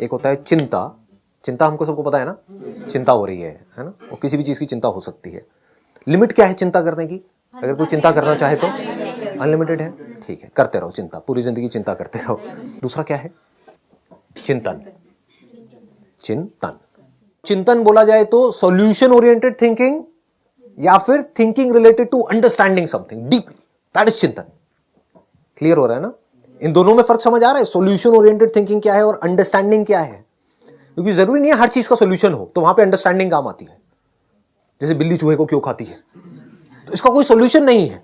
एक होता है चिंता। चिंता हमको सबको पता है ना, चिंता हो रही है ना, और किसी भी चीज की चिंता हो सकती है। लिमिट क्या है चिंता करने की? अगर कोई चिंता करना चाहे तो अनलिमिटेड है, ठीक है, करते रहो चिंता, पूरी जिंदगी चिंता करते रहो। दूसरा क्या है? चिंतन। चिंतन, चिंतन बोला जाए तो सॉल्यूशन ओरिएंटेड थिंकिंग या फिर thinking related to understanding something deeply, that is चिंतन। क्लियर हो रहा है ना? इन दोनों में फर्क समझ आ रहा है? सॉल्यूशन ओरिएंटेड थिंकिंग क्या है और अंडरस्टैंडिंग क्या है? क्योंकि जरूरी नहीं है हर चीज का सॉल्यूशन हो, तो वहां पे अंडरस्टैंडिंग काम आती है। जैसे बिल्ली चूहे को क्यों खाती है, तो इसका कोई सॉल्यूशन नहीं है।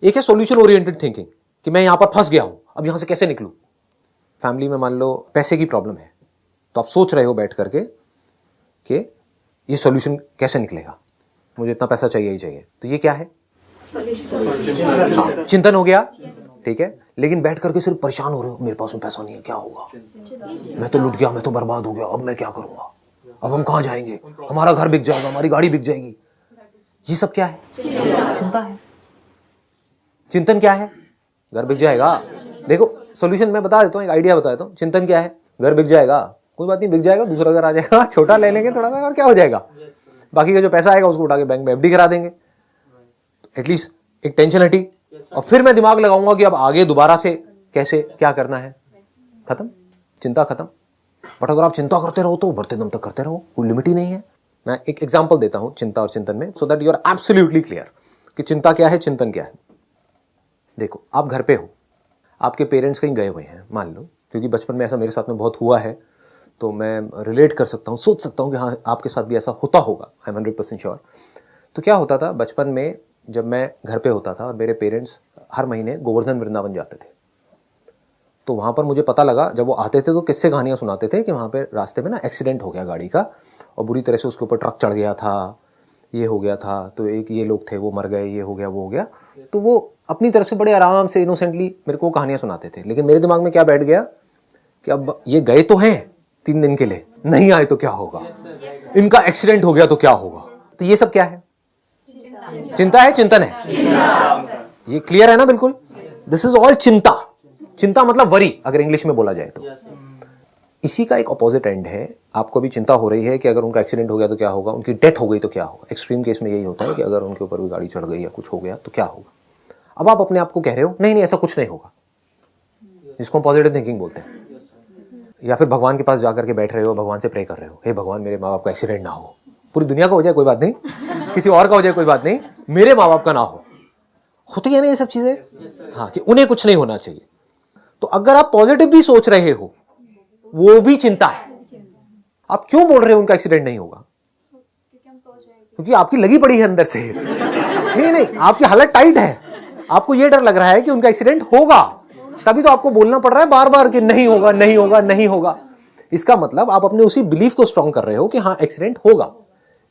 एक है सॉल्यूशन ओरिएंटेड थिंकिंग कि मैं यहां पर फंस गया हूं, अब यहां से कैसे निकलूं। फैमिली में मान लो पैसे की प्रॉब्लम है, तो आप सोच रहे हो बैठ करके कि ये सॉल्यूशन कैसे निकलेगा, मुझे इतना पैसा चाहिए ही चाहिए, तो ये क्या है? हाँ, चिंतन हो गया, ठीक है। लेकिन बैठ करके सिर्फ परेशान हो रहे हो, मेरे पास में पैसा नहीं है, क्या होगा, मैं तो लुट गया, मैं तो बर्बाद हो गया, अब मैं क्या करूंगा, अब हम कहां जाएंगे, हमारा घर बिक जाएगा, हमारी गाड़ी बिक जाएगी। ये सब क्या है? चिंता है। चिंतन क्या है? घर बिक जाएगा। देखो सॉल्यूशन मैं बता देता हूँ, एक आइडिया बता देता हूँ। चिंतन क्या है? घर बिक जाएगा, कोई बात नहीं, बिक जाएगा, दूसरा घर आ जाएगा, छोटा ले लेंगे थोड़ा सा और क्या हो जाएगा, बाकी का जो पैसा आएगा उसको उठा के बैंक में एफडी करा देंगे, एटलीस्ट एक टेंशन हटी। और फिर मैं दिमाग लगाऊंगा कि अब आगे दोबारा से कैसे क्या करना है। खत्म, चिंता खत्म। बट अगर आप चिंता करते रहो तो बढ़ते दम तक करते रहो, कोई लिमिट ही नहीं है। मैं एक एग्जांपल देता हूं चिंता और चिंतन में, so that you are absolutely clear कि चिंता क्या है, चिंतन क्या है। देखो आप घर पे हो, आपके पेरेंट्स कहीं गए हुए हैं मान लो, क्योंकि बचपन में ऐसा मेरे साथ में बहुत हुआ है, तो मैं रिलेट कर सकता हूँ, सोच सकता हूँ कि हाँ आपके साथ भी ऐसा होता होगा, आई एम 100% श्योर। तो क्या होता था बचपन में, जब मैं घर पे होता था और मेरे पेरेंट्स हर महीने गोवर्धन वृंदावन जाते थे, तो वहाँ पर मुझे पता लगा, जब वो आते थे तो किस्से कहानियाँ सुनाते थे कि वहाँ पे रास्ते में ना एक्सीडेंट हो गया गाड़ी का, और बुरी तरह से उसके ऊपर ट्रक चढ़ गया था, ये हो गया था, तो एक ये लोग थे वो मर गए, ये हो गया वो हो गया। तो वो अपनी तरफ से बड़े आराम से इनोसेंटली मेरे को कहानियाँ सुनाते थे। लेकिन मेरे दिमाग में क्या बैठ गया कि अब ये गए तो हैं 3 दिन के लिए, नहीं आए तो क्या होगा, इनका एक्सीडेंट हो गया तो क्या होगा। तो ये सब क्या है? चिंता है, चिंतन है। ये क्लियर है ना? बिल्कुल, दिस इज ऑल चिंता। चिंता मतलब वरी अगर इंग्लिश में बोला जाए तो। इसी का एक ऑपोजिट एंड है, आपको भी चिंता हो रही है कि अगर उनका एक्सीडेंट हो गया तो क्या होगा, उनकी डेथ हो गई तो क्या होगा। एक्सट्रीम केस में यही होता है कि अगर उनके ऊपर भी गाड़ी चढ़ गई या कुछ हो गया तो क्या होगा। अब आप अपने आप को कह रहे हो नहीं नहीं ऐसा कुछ नहीं होगा, जिसको हम पॉजिटिव थिंकिंग बोलते हैं। या फिर भगवान के पास जाकर के बैठ रहे हो, भगवान से प्रे कर रहे हो, हे भगवान मेरे माँ बाप का एक्सीडेंट ना हो, पूरी दुनिया का हो जाए कोई बात नहीं, किसी और का हो जाए कोई बात नहीं, मेरे माँ बाप का ना हो। होती है ना ये सब चीजें, हाँ, कि उन्हें कुछ नहीं होना चाहिए। तो अगर आप पॉजिटिव भी सोच रहे हो, वो भी चिंता है। आप क्यों बोल रहे हो उनका एक्सीडेंट नहीं होगा? क्योंकि आपकी लगी पड़ी है अंदर से, नहीं आपकी हालत टाइट है, आपको ये डर लग रहा है कि उनका एक्सीडेंट होगा, तभी तो आपको बोलना पड़ रहा है बार बार कि नहीं होगा नहीं होगा नहीं होगा। इसका मतलब आप अपने उसी बिलीफ को स्ट्रांग कर रहे हो कि हाँ एक्सीडेंट होगा।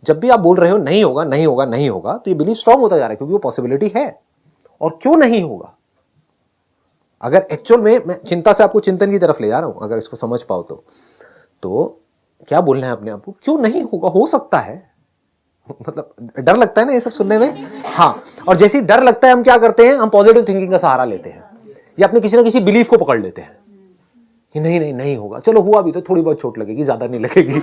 जब भी आप बोल रहे हो नहीं होगा नहीं होगा नहीं होगा, तो ये बिलीफ स्ट्रांग होता जा रहा है, क्योंकि वो पॉसिबिलिटी है। और क्यों नहीं होगा? अगर एक्चुअल में मैं चिंता से आपको चिंतन की तरफ ले जा रहा हूं, अगर इसको समझ पाओ तो क्या बोलना है अपने आप को, क्यों नहीं होगा, हो सकता है। मतलब डर लगता है ना ये सब सुनने में, हाँ, और जैसे ही डर लगता है हम क्या करते हैं, हम पॉजिटिव थिंकिंग का सहारा लेते हैं या अपने किसी ना किसी बिलीफ को पकड़ लेते हैं कि नहीं नहीं नहीं होगा, चलो हुआ भी तो थोड़ी बहुत चोट लगेगी, ज्यादा नहीं लगेगी,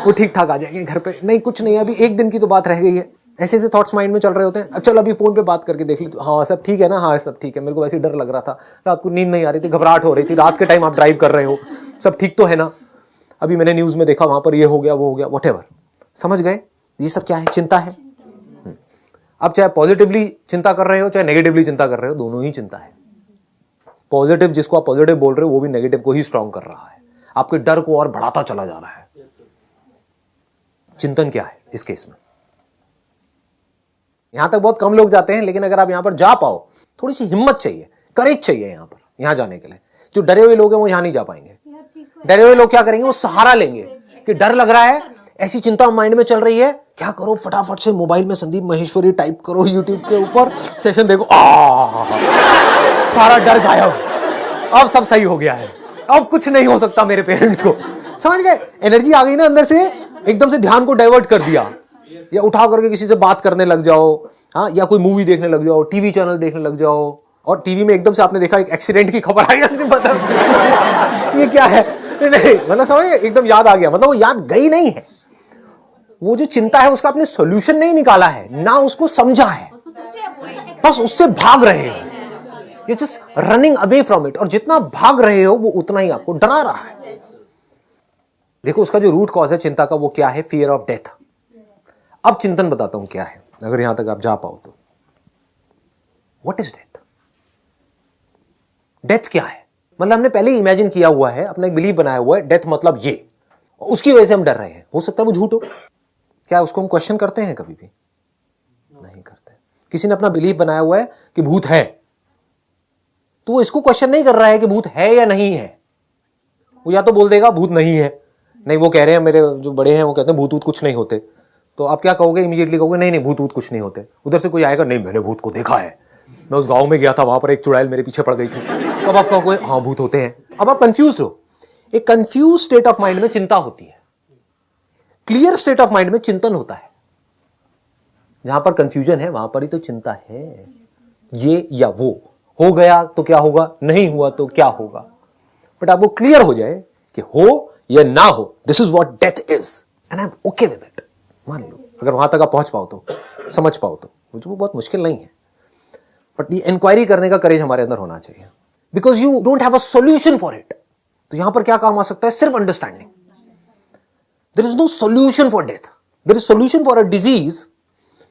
वो ठीक ठाक आ जाएंगे घर पे, नहीं कुछ नहीं, अभी एक दिन की तो बात रह गई है। ऐसे ऐसे थॉट्स माइंड में चल रहे होते हैं। चल अभी फोन पे बात करके देख ली, हाँ सब ठीक है ना, हाँ सब ठीक है, मेरे को वैसे डर लग रहा था, रात को नींद नहीं आ रही थी, घबराहट हो रही थी, रात के टाइम आप ड्राइव कर रहे हो, सब ठीक तो है ना, अभी मैंने न्यूज में देखा वहां पर ये हो गया वो हो गया, व्हाटएवर। समझ गए? ये सब क्या है? चिंता है। अब चाहे पॉजिटिवली चिंता कर रहे हो चाहे नेगेटिवली चिंता कर रहे हो, दोनों ही चिंता है। पॉजिटिव जिसको आप पॉजिटिव बोल रहे हो वो भी नेगेटिव को ही स्ट्रांग कर रहा है, आपके डर को और बढ़ाता चला जा रहा है। चिंतन क्या है इस केस में? यहां तक बहुत कम लोग जाते हैं, लेकिन अगर आप यहां पर जा पाओ, थोड़ी सी हिम्मत चाहिए, करेज चाहिए यहां पर, यहां जाने के लिए। जो डरे हुए लोग हैं वो यहां नहीं जा पाएंगे। डरे हुए लोग क्या करेंगे, वो सहारा लेंगे कि डर लग रहा है, ऐसी चिंता माइंड में चल रही है, क्या करो, फटाफट से मोबाइल में संदीप माहेश्वरी टाइप करो, यूट्यूब के ऊपर सेशन देखो, सारा डर गायब, अब सब सही हो गया है, अब कुछ नहीं हो सकता मेरे पेरेंट्स को। समझ गए? एनर्जी आ गई ना अंदर से, एकदम से ध्यान को डाइवर्ट कर दिया, या उठा करके किसी से बात करने लग जाओ, हाँ, या कोई मूवी देखने लग जाओ, टीवी चैनल देखने लग जाओ, और टीवी में एकदम से आपने देखा एक एक्सीडेंट की खबर आई, मतलब ये क्या है, नहीं मतलब समझ, एकदम याद आ गया, मतलब वो याद गई नहीं है, वो जो चिंता है उसका आपने सॉल्यूशन नहीं निकाला है, ना उसको समझा है, बस उससे भाग रहे हो, you just running away from it. और जितना भाग रहे हो वो उतना ही आपको डरा रहा है। देखो उसका जो रूट कॉज है चिंता का वो क्या है? Fear of death. अब चिंतन बताता हूं क्या है, अगर यहां तक आप जा पाओ तो। What is death? डेथ क्या है? मतलब हमने पहले ही इमेजिन किया हुआ है, अपना एक बिलीव बनाया हुआ है, डेथ मतलब ये, उसकी वजह से हम डर रहे हैं। हो सकता है वो झूठ हो, क्या उसको हम क्वेश्चन करते हैं? कभी भी नहीं करते। किसी ने अपना बिलीव बनाया हुआ है कि भूत है, तो वो इसको क्वेश्चन नहीं कर रहा है कि भूत है या नहीं है, वो या तो बोल देगा भूत नहीं है, नहीं वो कह रहे हैं, मेरे जो बड़े हैं वो कहते हैं भूत वूत कुछ नहीं होते, तो आप क्या कहोगे? इमीडिएटली कहोगे नहीं नहीं भूत वूत कुछ नहीं होते। उधर से कोई आएगा, नहीं मैंने भूत को देखा है, मैं उस गांव में गया था, वहां पर एक चुड़ैल मेरे पीछे पड़ गई थी, तो अब आप कहोगे हाँ भूत होते हैं। अब आप कंफ्यूज हो। एक कंफ्यूज स्टेट ऑफ माइंड में चिंता होती है, क्लियर स्टेट ऑफ माइंड में चिंतन होता है। जहां पर कंफ्यूजन है वहां पर ही तो चिंता है, ये या वो, हो गया तो क्या होगा, नहीं हुआ तो क्या होगा। बट आपको क्लियर हो जाए कि हो या ना हो, this is what death is and I am okay with it. मान लो अगर वहां तक आप पहुंच पाओ तो, समझ पाओ तो, वो बहुत मुश्किल नहीं है, बट ये इंक्वायरी करने का करेज हमारे अंदर होना चाहिए, because you don't have a solution for it. तो यहां पर क्या काम आ सकता है? सिर्फ understanding. There is no solution for death, there is solution for a disease.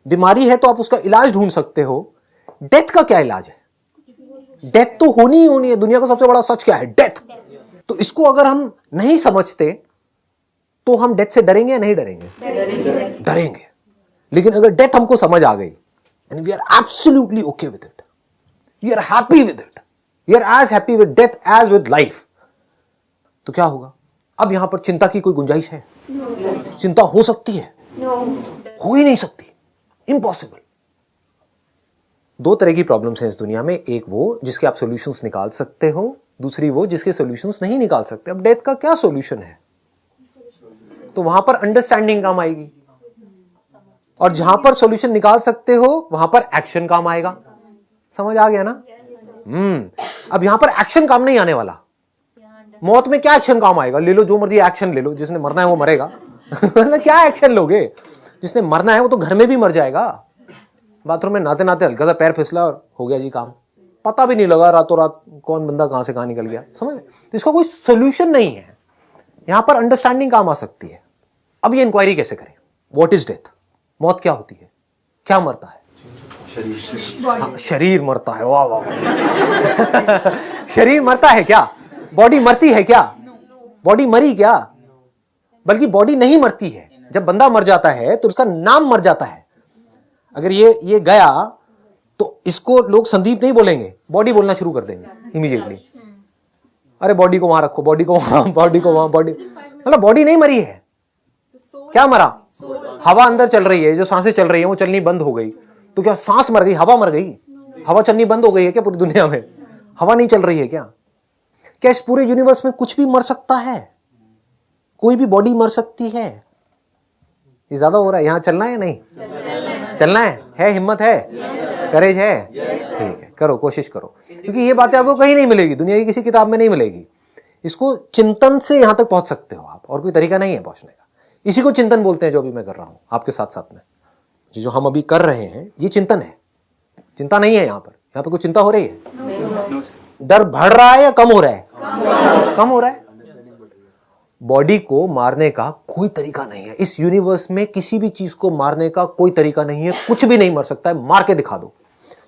बीमारी है तो आप उसका इलाज ढूंढ सकते हो, डेथ का क्या इलाज है? डेथ तो होनी ही होनी है। दुनिया का सबसे बड़ा सच क्या है? डेथ। तो इसको अगर हम नहीं समझते तो हम डेथ से डरेंगे या नहीं डरेंगे? डरेंगे। लेकिन अगर डेथ हमको समझ आ गई and we are absolutely okay with it, we are happy with it, we are as happy with death as with life, तो क्या होगा? अब यहां पर चिंता की कोई गुंजाइश है? चिंता हो सकती है? हो ही नहीं सकती, इम्पॉसिबल। दो तरह की प्रॉब्लम्स हैं इस दुनिया में, एक वो जिसके आप सॉल्यूशंस निकाल सकते हो, दूसरी वो जिसके सॉल्यूशंस नहीं निकाल सकते। अब डेथ का क्या सॉल्यूशन है? तो वहां पर अंडरस्टैंडिंग काम आएगी, और जहां पर सॉल्यूशन निकाल सकते हो वहां पर एक्शन काम आएगा। समझ आ गया ना? अब यहां पर एक्शन काम नहीं आने वाला। मौत में क्या एक्शन काम आएगा? ले लो जो मर्जी एक्शन ले लो, जिसने मरना है वो मरेगा। मतलब क्या एक्शन लोगे? जिसने मरना है वो तो घर में भी मर जाएगा, बाथरूम में नहाते नहाते हल्का सा पैर फिसला और हो गया जी काम, पता भी नहीं लगा रातों रात कौन बंदा कहां से कहां निकल गया। समझ? तो इसका कोई सोल्यूशन नहीं है। यहां पर अंडरस्टैंडिंग काम आ सकती है। अब ये इंक्वायरी कैसे करें? What is death? मौत क्या होती है? क्या मरता है? शरीर। शरीर मरता है। वाह वाह। शरीर मरता है क्या? बॉडी मरती है क्या? बॉडी मरी क्या? बल्कि बॉडी नहीं मरती है। जब बंदा मर जाता है तो उसका नाम मर जाता है। अगर ये गया तो इसको लोग संदीप नहीं बोलेंगे, बॉडी बोलना शुरू कर देंगे इमीडिएटली। अरे बॉडी को वहां रखो, बॉडी को वहां, बॉडी को वहां, बॉडी, मतलब बॉडी नहीं मरी है। क्या मरा? हवा अंदर चल रही है, जो सांसें चल रही है वो चलनी बंद हो गई। तो क्या सांस मर गई? हवा मर गई? हवा चलनी बंद हो गई है क्या पूरी दुनिया में? हवा नहीं चल रही है क्या? क्या इस पूरे यूनिवर्स में कुछ भी मर सकता है? कोई भी बॉडी मर सकती है? ये ज्यादा हो रहा है। यहां चलना है या नहीं चलना है? हिम्मत है? करेज है? ठीक है, करो, कोशिश करो, क्योंकि ये बातें आपको कहीं नहीं मिलेगी, दुनिया की किसी किताब में नहीं मिलेगी। इसको चिंतन से यहां तक पहुंच सकते हो आप, और कोई तरीका नहीं है पहुंचने का। इसी को चिंतन बोलते हैं जो अभी मैं कर रहा हूं आपके साथ साथ में। जो हम अभी कर रहे हैं ये चिंतन है, चिंता नहीं है। यहां पर कोई चिंता हो रही है? डर बढ़ रहा है या कम हो रहा है? कम हो रहा है। बॉडी को मारने का कोई तरीका नहीं है इस यूनिवर्स में, किसी भी चीज को मारने का कोई तरीका नहीं है। कुछ भी नहीं मर सकता है, मार के दिखा दो।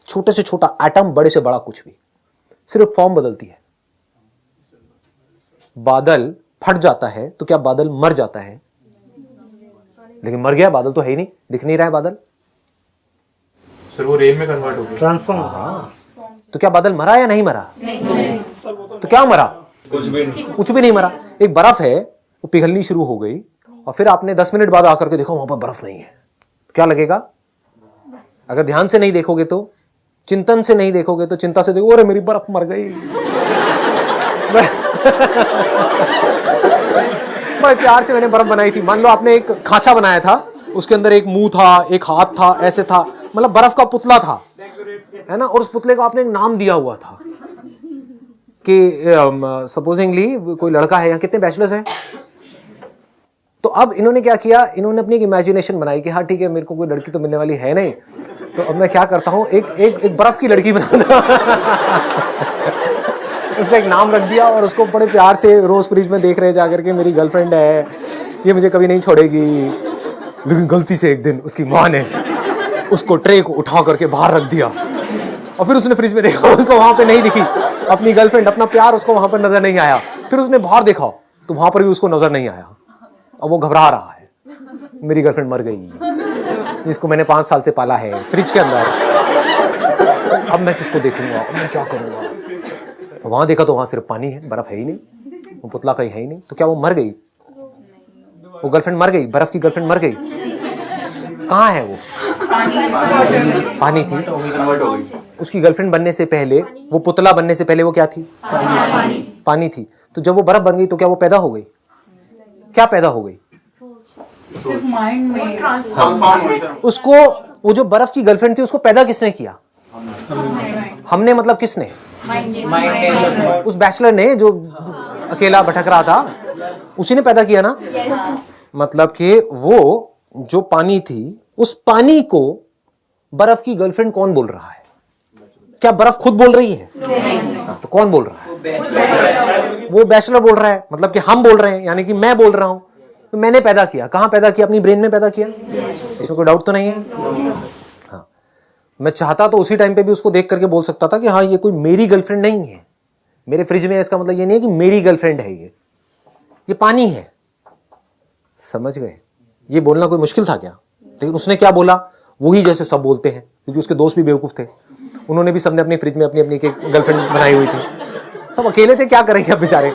छोटे से छोटा एटम, बड़े से बड़ा कुछ भी, सिर्फ फॉर्म बदलती है। बादल फट जाता है तो क्या बादल मर जाता है? लेकिन मर गया, बादल तो है ही नहीं, दिख नहीं रहा है बादल। सर वो रेन में कन्वर्ट हो गया, ट्रांसफॉर्म। तो क्या बादल मरा या नहीं मरा? नहीं। तो क्या मरा? कुछ भी नहीं मरा। एक बर्फ है, वो पिघलनी शुरू हो गई और फिर आपने 10 मिनट बाद आकर के देखा वहां पर बर्फ नहीं है, क्या लगेगा? अगर ध्यान से नहीं देखोगे तो, चिंतन से नहीं देखोगे तो, चिंता से देखो, अरे मेरी बर्फ मर गई। बड़े प्यार से मैंने बर्फ बनाई थी। मान लो आपने एक खांचा बनाया था, उसके अंदर एक मुंह था, एक हाथ था, ऐसे था, मतलब बर्फ का पुतला था, है ना, और उस पुतले को आपने एक नाम दिया हुआ था। कि सपोजिंगली कोई लड़का है, यहाँ कितने बैचलर्स हैं? तो अब इन्होंने क्या किया, इन्होंने अपनी एक इमेजिनेशन बनाई कि हाँ ठीक है, मेरे को कोई लड़की तो मिलने वाली है नहीं, तो अब मैं क्या करता हूँ, एक बर्फ की लड़की बनाता उसका एक नाम रख दिया और उसको बड़े प्यार से रोज फ्रिज में देख रहे जाकर के, मेरी गर्लफ्रेंड है, ये मुझे कभी नहीं छोड़ेगी। लेकिन गलती से एक दिन उसकी माँ ने उसको ट्रे को उठा करके बाहर रख दिया और फिर उसने फ्रिज में देखा, उसको वहां पे नहीं दिखी अपनी गर्लफ्रेंड, अपना प्यार उसको वहां पर नजर नहीं आया। फिर उसने बाहर देखा तो वहां पर भी उसको नजर नहीं आया। अब वो घबरा रहा है, मेरी गर्लफ्रेंड मर गई जिसको मैंने 5 साल से पाला है फ्रिज के अंदर, अब मैं किसको देखूंगा, अब मैं क्या करूंगा। वहां देखा तो वहां सिर्फ पानी है, बर्फ है ही नहीं, वो पुतला कहीं है ही नहीं। तो क्या वो मर गई? वो गर्लफ्रेंड मर गई, बर्फ की गर्लफ्रेंड मर गई? कहाँ है वो? पानी थी। उसकी गर्लफ्रेंड बनने से पहले, वो पुतला बनने से पहले वो क्या थी? पानी थी। तो जब वो बर्फ बन गई तो क्या वो पैदा हो गई? क्या पैदा हो गई? सिर्फ माइंड में उसको, वो जो बर्फ की गर्लफ्रेंड थी उसको पैदा किसने किया? हमने, मतलब किसने? उस बैचलर ने जो अकेला भटक रहा था, उसी ने पैदा किया ना। मतलब कि वो जो पानी थी, उस पानी को बर्फ की गर्लफ्रेंड कौन बोल रहा है? क्या बर्फ खुद बोल रही है? तो कौन बोल रहा है? वो बैचलर बोल रहा है, मतलब कि हम बोल रहे हैं, यानी कि मैं बोल रहा हूं। तो मैंने पैदा किया, कहां पैदा किया? अपनी ब्रेन में पैदा किया। इसमें कोई डाउट तो नहीं है? हाँ, मैं चाहता तो उसी टाइम पे भी उसको देख करके बोल सकता था कि हाँ ये कोई मेरी गर्लफ्रेंड नहीं है, मेरे फ्रिज में, इसका मतलब ये नहीं है कि मेरी गर्लफ्रेंड है, ये पानी है। समझ गए? ये बोलना कोई मुश्किल था क्या? लेकिन उसने क्या बोला, वही जैसे सब बोलते हैं, क्योंकि उसके दोस्त भी बेवकूफ थे, उन्होंने भी सबने अपनी फ्रिज में अपनी अपनी गर्लफ्रेंड बनाई हुई थी, सब अकेले थे, क्या करेंगे अब बेचारे।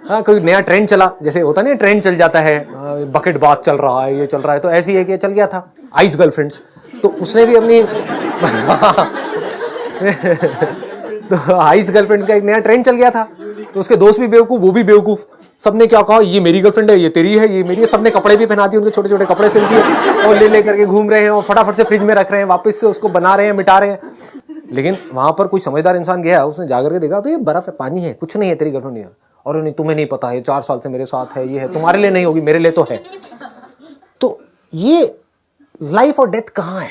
हाँ, कोई नया ट्रेंड चला, जैसे होता नहीं, ट्रेंड चल जाता है, बकेट बाथ चल रहा है, ये चल रहा है, तो ऐसे ही है कि चल गया था आइस गर्लफ्रेंड्स, तो उसने भी अपनी तो आइस गर्लफ्रेंड्स का एक नया ट्रेंड चल गया था, तो उसके दोस्त भी बेवकूफ, वो भी बेवकूफ, सबने क्या कहा, ये मेरी गर्लफ्रेंड है, ये तेरी है, ये मेरी है, सबने कपड़े भी पहना दिए, उनके छोटे छोटे कपड़े सिल दिए और ले करके घूम रहे हैं और फटाफट से फ्रिज में रख रहे हैं, वापस से उसको बना रहे हैं, मिटा रहे हैं। लेकिन वहां पर कोई समझदार इंसान गया, उसने जाकर के देखा, भाई बर्फ है, पानी है, कुछ नहीं है, तेरी गर्लफ्रेंड नहीं है। और नहीं, तुम्हें नहीं पता है, 4 साल से मेरे साथ है, ये है, तुम्हारे लिए नहीं होगी, मेरे लिए तो है। तो ये लाइफ और डेथ कहाँ है?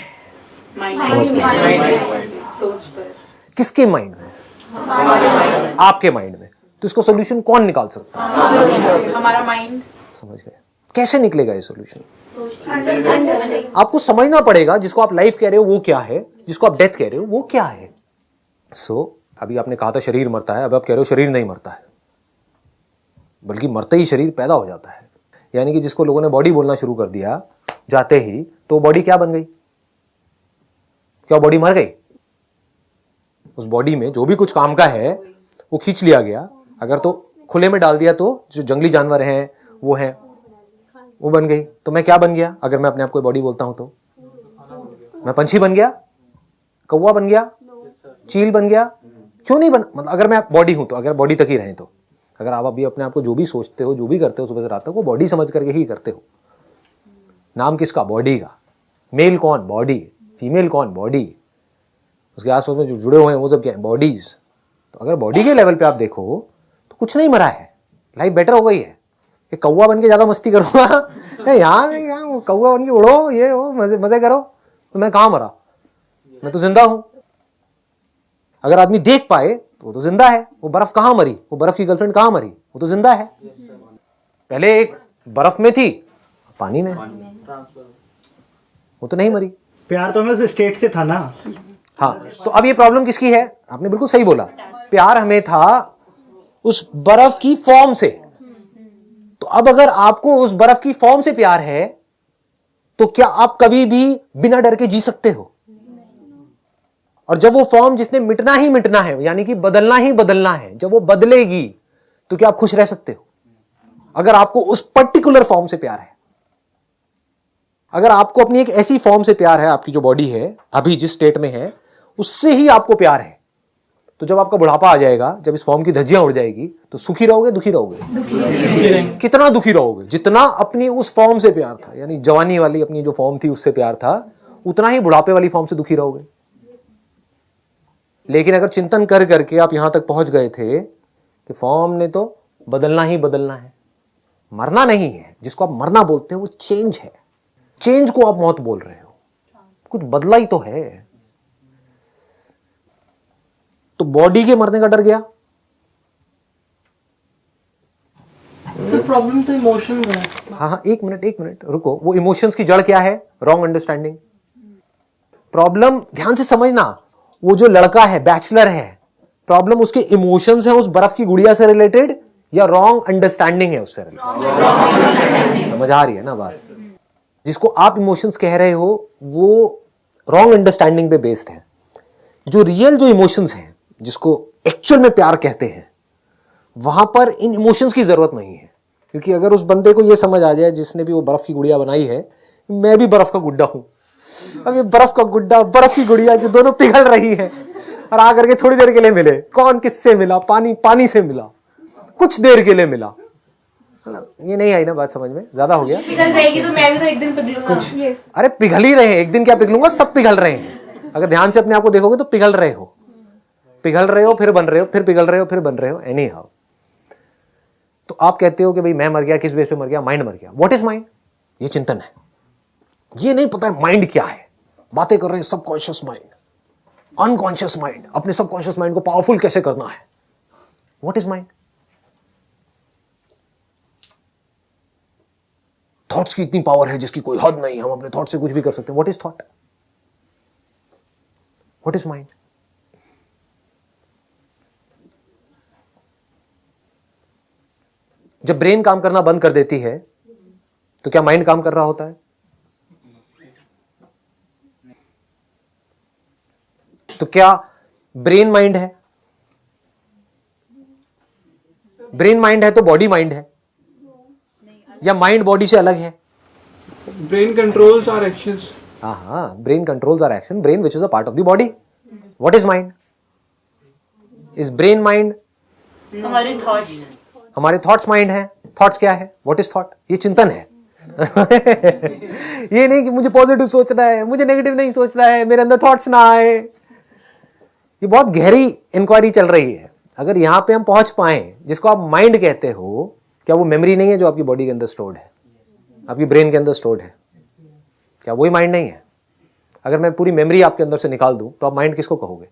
किसके माइंड में? आपके माइंड में। तो इसको सोल्यूशन कौन निकाल सकता है? हमारा माइंड। समझ गए? कैसे निकलेगा ये सोल्यूशन? आपको समझना पड़ेगा, जिसको आप लाइफ कह रहे हो वो क्या है, जिसको आप डेथ कह रहे हो वो क्या है। अभी आपने कहा था शरीर मरता है, अब आप कह रहे हो शरीर नहीं मरता है, बल्कि मरते ही शरीर पैदा हो जाता है। यानी कि जिसको लोगों ने बॉडी बोलना शुरू कर दिया जाते ही, तो बॉडी क्या बन गई? क्या बॉडी मर गई? उस बॉडी में जो भी कुछ काम का है वो खींच लिया गया। अगर तो खुले में डाल दिया तो जो जंगली जानवर हैं वो हैं, वो बन गई। तो मैं क्या बन गया? अगर मैं अपने आप को बॉडी बोलता हूं तो मैं पंछी बन गया, कौवा बन गया, चील बन गया। क्यों नहीं बन, मतलब अगर मैं बॉडी हूं तो, अगर बॉडी तक ही रहें तो, अगर आप अभी अपने आप को जो भी सोचते हो, जो भी करते हो सुबह से रात तक, वो बॉडी समझ करके ही करते हो। नाम किसका? बॉडी का। मेल कौन? बॉडी। फीमेल कौन? बॉडी। उसके आसपास में जो जुड़े हुए हैं वो सब क्या है? बॉडीज। तो अगर बॉडी के लेवल पे आप देखो तो कुछ नहीं मरा है, लाइफ बेटर हो गई है। ये कौवा बन के ज्यादा मस्ती करूंगा यहाँ कौवा बन के उड़ो, ये हो, मजे मजे करो, तो मैं कहाँ मरा? मैं तो जिंदा हूं। अगर आदमी देख पाए तो वो तो जिंदा है। वो बर्फ कहाँ मरी? वो बर्फ की गर्लफ्रेंड कहाँ मरी? वो तो जिंदा है। पहले एक बर्फ में थी, पानी में, वो तो नहीं मरी। प्यार तो हमें उस स्टेट से था ना। हाँ, तो अब ये प्रॉब्लम किसकी है? आपने बिल्कुल सही बोला, प्यार हमें था उस बर्फ की फॉर्म से। तो अब अगर आपको उस बर्फ की फॉर्म से प्यार है तो क्या आप कभी भी बिना डर के जी सकते हो? और जब वो फॉर्म जिसने मिटना ही मिटना है, यानी कि बदलना ही बदलना है, जब वो बदलेगी तो क्या आप खुश रह सकते हो? अगर आपको उस पर्टिकुलर फॉर्म से प्यार है, अगर आपको अपनी एक ऐसी फॉर्म से प्यार है, आपकी जो बॉडी है अभी जिस स्टेट में है उससे ही आपको प्यार है, तो जब आपका बुढ़ापा आ जाएगा, जब इस फॉर्म की धज्जियां उड़ जाएगी, तो सुखी रहोगे दुखी रहोगे? कितना दुखी रहोगे? जितना अपनी उस फॉर्म से प्यार था, यानी जवानी वाली अपनी जो फॉर्म थी उससे प्यार था, उतना ही बुढ़ापे वाली फॉर्म से दुखी रहोगे। लेकिन अगर चिंतन कर करके आप यहां तक पहुंच गए थे कि फॉर्म ने तो बदलना ही बदलना है, मरना नहीं है। जिसको आप मरना बोलते हो वो चेंज है, चेंज को आप मौत बोल रहे हो, कुछ बदला ही तो है। तो बॉडी के मरने का डर गया, प्रॉब्लम तो इमोशन है। हाँ, एक मिनट रुको। वो इमोशंस की जड़ क्या है? Wrong understanding. प्रॉब्लम ध्यान से समझना, वो जो लड़का है, बैचलर है, प्रॉब्लम उसके इमोशंस है उस बर्फ की गुड़िया से रिलेटेड या रॉन्ग अंडरस्टैंडिंग है उससे रिलेटेड? समझ आ रही है ना बात? जिसको आप इमोशंस कह रहे हो वो रॉन्ग अंडरस्टैंडिंग पे बेस्ड है। जो रियल जो इमोशंस हैं, जिसको एक्चुअल में प्यार कहते हैं, वहां पर इन इमोशंस की जरूरत नहीं है। क्योंकि अगर उस बंदे को यह समझ आ जाए जिसने भी वो बर्फ की गुड़िया बनाई है, मैं भी बर्फ का गुड्डा हूं, अब ये बर्फ का गुड्डा, बर्फ की गुड़िया जो दोनों पिघल रही है और आकर के थोड़ी देर के लिए मिले, कौन किससे मिला? पानी से मिला, कुछ देर के लिए मिला। ये नहीं आई ना बात समझ में? ज्यादा हो गया? पिघल जाएगी तो मैं भी तो एक दिन पिघलूंगा। अरे पिघल ही रहे हैं, एक दिन क्या पिघलूंगा? सब पिघल रहे हैं। अगर ध्यान से अपने आप को देखोगे तो पिघल रहे हो फिर बन रहे हो, फिर पिघल रहे हो, फिर बन रहे हो, एनी हाउ। तो आप कहते हो कि भाई मैं मर गया, किस बेस पे मर गया? माइंड मर गया। What is mind? ये चिंतन है। ये नहीं पता है माइंड क्या है, बातें कर रहे हैं सबकॉन्शियस माइंड, अनकॉन्शियस माइंड, अपने सबकॉन्शियस माइंड को पावरफुल कैसे करना है। What is mind? थॉट्स की इतनी पावर है जिसकी कोई हद नहीं, हम अपने थॉट से कुछ भी कर सकते हैं। What is thought? What is mind? जब ब्रेन काम करना बंद कर देती है तो क्या माइंड काम कर रहा होता है? तो क्या ब्रेन माइंड है? ब्रेन माइंड है तो बॉडी माइंड है, या माइंड बॉडी से अलग है? Brain controls our actions. हाँ, brain controls our action, brain which is a part of the body. What is mind? Is brain mind? हमारे थॉट्स, हमारे थॉट्स माइंड है। थॉट्स क्या है? What is thought? ये चिंतन है। ये नहीं कि मुझे पॉजिटिव सोचना है, मुझे नेगेटिव नहीं सोचना है, मेरे अंदर थॉट्स ना आए। ये बहुत गहरी इंक्वायरी चल रही है। अगर यहां पे हम पहुंच पाए, जिसको आप माइंड कहते हो, क्या वो मेमोरी नहीं है जो आपकी बॉडी के अंदर स्टोर्ड है, आपकी ब्रेन के अंदर स्टोर्ड है? क्या वही माइंड नहीं है? अगर मैं पूरी मेमोरी आपके अंदर से निकाल दूं तो आप माइंड किसको कहोगे?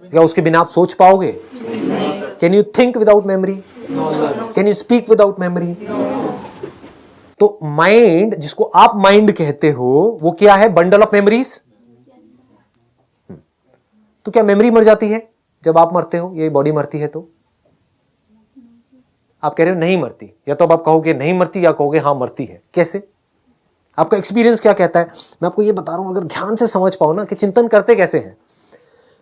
क्या उसके बिना आप सोच पाओगे? Can you think without memory? Can you speak without memory? तो माइंड, जिसको आप माइंड कहते हो, वो क्या है? Bundle of memories. तो क्या मेमोरी मर जाती है जब आप मरते हो, ये बॉडी मरती है? तो आप कह रहे हो नहीं मरती, या तो अब आप कहोगे नहीं मरती या कहोगे हां मरती है। कैसे? आपका एक्सपीरियंस क्या कहता है? मैं आपको ये बता रहा हूं, अगर ध्यान से समझ पाओ ना कि चिंतन करते कैसे हैं।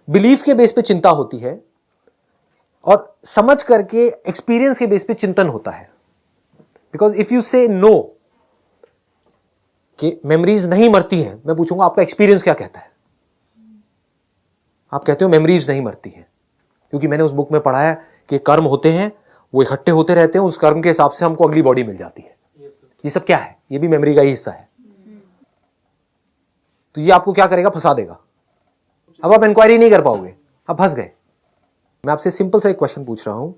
बिलीफ के बेस पे चिंता होती है और समझ करके एक्सपीरियंस के बेस पे चिंतन होता है। बिकॉज इफ यू से नो कि मेमोरीज नहीं मरती हैं, मैं पूछूंगा आपका एक्सपीरियंस क्या कहता है? आप कहते हो मेमोरीज नहीं मरती हैं, क्योंकि मैंने उस बुक में पढ़ा है कि कर्म होते हैं, वो इकट्ठे होते रहते हैं, उस कर्म के हिसाब से हमको अगली बॉडी मिल जाती है। ये सब क्या है? ये भी मेमोरी का ही हिस्सा है। तो ये आपको क्या करेगा? फंसा देगा। अब आप इंक्वायरी नहीं कर पाओगे, आप फंस गए। मैं आपसे सिंपल सा एक क्वेश्चन पूछ रहा हूं,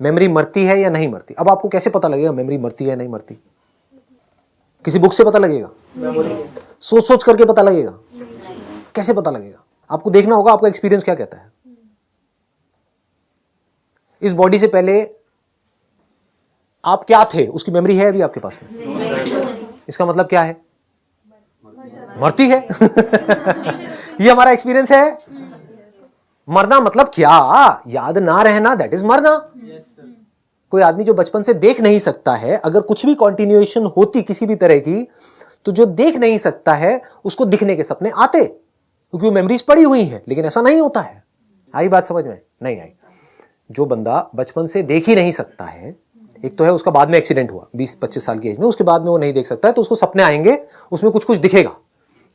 मेमोरी मरती है या नहीं मरती? अब आपको कैसे पता लगेगा मेमोरी मरती है या नहीं मरती? किसी बुक से पता लगेगा? सोच सोच करके पता लगेगा? कैसे पता लगेगा? आपको देखना होगा आपका एक्सपीरियंस क्या कहता है। इस बॉडी से पहले आप क्या थे, उसकी मेमोरी है अभी आपके पास में? इसका मतलब क्या है? मरती है। ये हमारा एक्सपीरियंस है। मरना मतलब क्या? याद ना रहना, दैट इज मरना। कोई आदमी जो बचपन से देख नहीं सकता है, अगर कुछ भी कंटिन्यूएशन होती किसी भी तरह की, तो जो देख नहीं सकता है उसको दिखने के सपने आते, क्योंकि वो मेमोरीज पड़ी हुई हैं। लेकिन ऐसा नहीं होता है। आई बात समझ में? नहीं आई। जो बंदा बचपन से देख ही नहीं सकता है, एक तो है उसका बाद में एक्सीडेंट हुआ 20-25 साल की एज में, उसके बाद में वो नहीं देख सकता है, तो उसको सपने आएंगे, उसमें कुछ कुछ दिखेगा।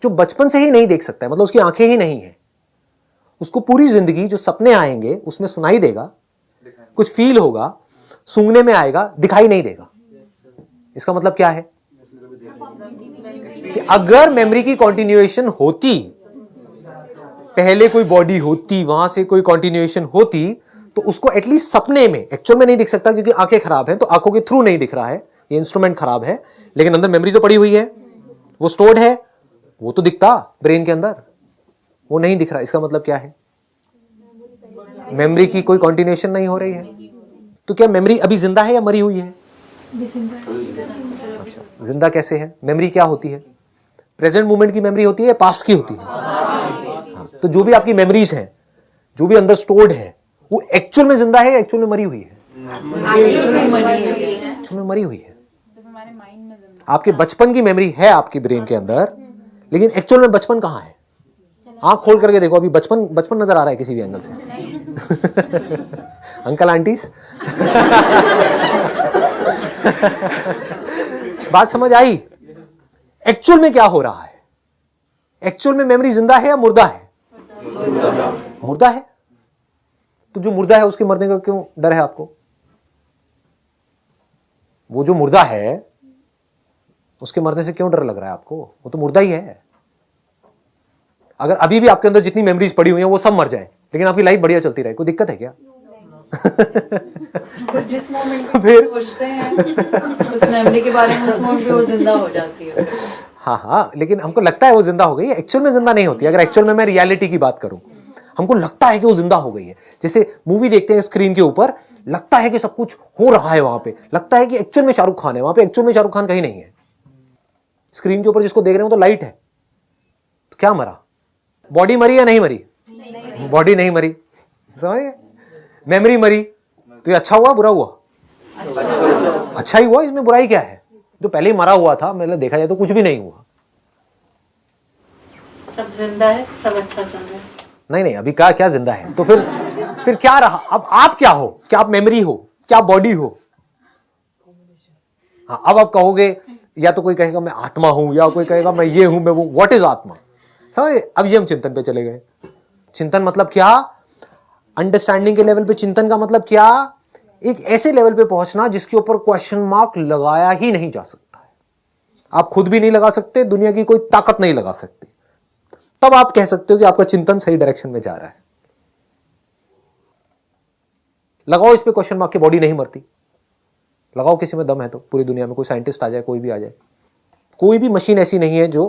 जो बचपन से ही नहीं देख सकता है, मतलब उसकी आंखें ही नहीं है, उसको पूरी जिंदगी जो सपने आएंगे उसमें सुनाई देगा, कुछ फील होगा, सूंघने में आएगा, दिखाई नहीं देगा। इसका मतलब क्या है? कि अगर मेमोरी की कंटिन्यूएशन होती, पहले कोई बॉडी होती, वहां से कोई कंटिन्यूएशन होती, तो उसको एटलीस्ट सपने में, एक्चुअल में नहीं दिख सकता क्योंकि आंखें खराब हैं, तो आंखों के थ्रू नहीं दिख रहा है, ये इंस्ट्रूमेंट खराब है, लेकिन अंदर मेमोरी तो पड़ी हुई है, वो स्टोर्ड है, वो तो दिखता ब्रेन के अंदर, वो नहीं दिख रहा। इसका मतलब क्या है? मेमोरी की कोई कॉन्टिन्यूएशन नहीं हो रही है। तो क्या मेमोरी अभी जिंदा है या मरी हुई है? अच्छा, जिंदा कैसे है? मेमोरी क्या होती है? प्रेजेंट मोमेंट की मेमोरी होती है या पास्ट की होती है? हाँ, तो जो भी आपकी मेमोरीज हैं, जो भी अंदर स्टोर्ड है, वो एक्चुअल में जिंदा है या एक्चुअल में मरी हुई है? एक्चुअल में मरी हुई है। आपके बचपन की मेमोरी है आपकी ब्रेन के अंदर, लेकिन एक्चुअल में बचपन कहां है? आंख खोल करके देखो, अभी बचपन नजर आ रहा है किसी भी एंगल से? अंकल आंटीज बात समझ आई? एक्चुअल में क्या हो रहा है? एक्चुअल में मेमोरी जिंदा है या मुर्दा है? मुर्दा है। तो जो मुर्दा है उसके मरने का क्यों डर है आपको? वो जो मुर्दा है उसके मरने से क्यों डर लग रहा है आपको? वो तो मुर्दा ही है। अगर अभी भी आपके अंदर जितनी मेमोरीज पड़ी हुई हैं वो सब मर जाए, लेकिन आपकी लाइफ बढ़िया चलती रहे, कोई दिक्कत है क्या? जिस मोमेंट में फिर सोचते हैं उस मेमोरी के बारे में, उस मोमेंट पे वो जिंदा हो जाती है। हाँ, लेकिन हमको लगता है वो जिंदा हो गई है, एक्चुअल में जिंदा नहीं होती। अगर एक्चुअल में मैं रियलिटी की बात करूं, हमको लगता है कि वो जिंदा हो गई है। जैसे मूवी देखते हैं स्क्रीन के ऊपर, लगता है कि सब कुछ हो रहा है वहां पे, लगता है कि एक्चुअल में शाहरुख खान है वहां पे, एक्चुअल में शाहरुख खान कहीं नहीं है। स्क्रीन के ऊपर जिसको देख रहे हो तो लाइट है, तो क्या मरा? बॉडी मरी या नहीं मरी? बॉडी नहीं मरी, समझ गए? मेमोरी मरी। तो ये अच्छा हुआ बुरा हुआ? अच्छा ही हुआ, इसमें बुराई क्या है? जो पहले ही मरा हुआ था, मतलब देखा जाए तो कुछ भी नहीं हुआ। सब जिंदा है, सब अच्छा चल रहा है। नहीं, अभी क्या जिंदा है? तो फिर क्या रहा? अब आप क्या हो? क्या आप मेमोरी हो? क्या बॉडी हो? हाँ, अब आप कहोगे, या तो कोई कहेगा मैं आत्मा हूं, या कोई कहेगा मैं ये हूं, मैं वो। व्हाट इज आत्मा? समझे? अब ये हम चिंतन पे चले गए। चिंतन मतलब क्या? अंडरस्टैंडिंग के लेवल पे चिंतन का मतलब क्या? एक ऐसे लेवल पे पहुंचना जिसके ऊपर क्वेश्चन मार्क लगाया ही नहीं जा सकता है। आप खुद भी नहीं लगा सकते, दुनिया की कोई ताकत नहीं लगा सकती। तब आप कह सकते हो कि आपका चिंतन सही डायरेक्शन में जा रहा है। लगाओ इस पे क्वेश्चन मार्क, की बॉडी नहीं मरती। लगाओ किसी में दम है तो, पूरी दुनिया में कोई साइंटिस्ट आ जाए, कोई भी आ जाए, कोई भी मशीन ऐसी नहीं है जो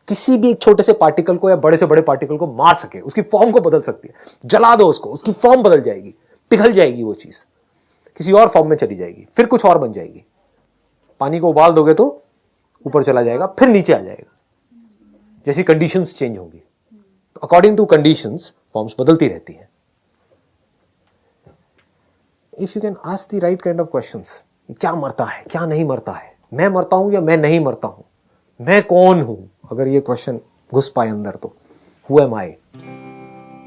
किसी भी एक छोटे से पार्टिकल को या बड़े से बड़े पार्टिकल को मार सके, उसकी फॉर्म को बदल सकती है। जला दो उसको, उसकी फॉर्म बदल जाएगी, पिघल जाएगी, वो चीज किसी और फॉर्म में चली जाएगी, फिर कुछ और बन जाएगी। पानी को उबाल दोगे तो ऊपर चला जाएगा, फिर नीचे आ जाएगा, जैसी कंडीशंस चेंज होंगी। तो अकॉर्डिंग टू कंडीशंस फॉर्म्स बदलती रहती हैं। If you can ask the right kind of questions, क्या मरता है, क्या नहीं मरता है, मैं मरता हूं या मैं नहीं मरता हूं, मैं कौन हूं, अगर ये क्वेश्चन घुस पाए अंदर तो who am I?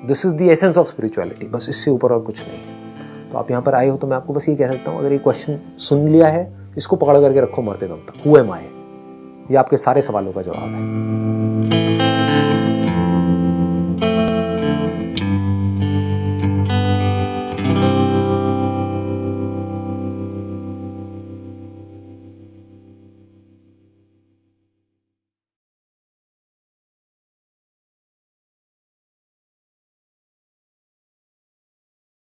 This is the essence of spirituality. बस इससे ऊपर और कुछ नहीं है। तो आप यहां पर आए हो तो मैं आपको बस ये कह सकता हूं, अगर ये क्वेश्चन सुन लिया है, इसको पकड़ करके रखो मरते दम तक। हु एम आई? ये आपके सारे सवालों का जवाब है।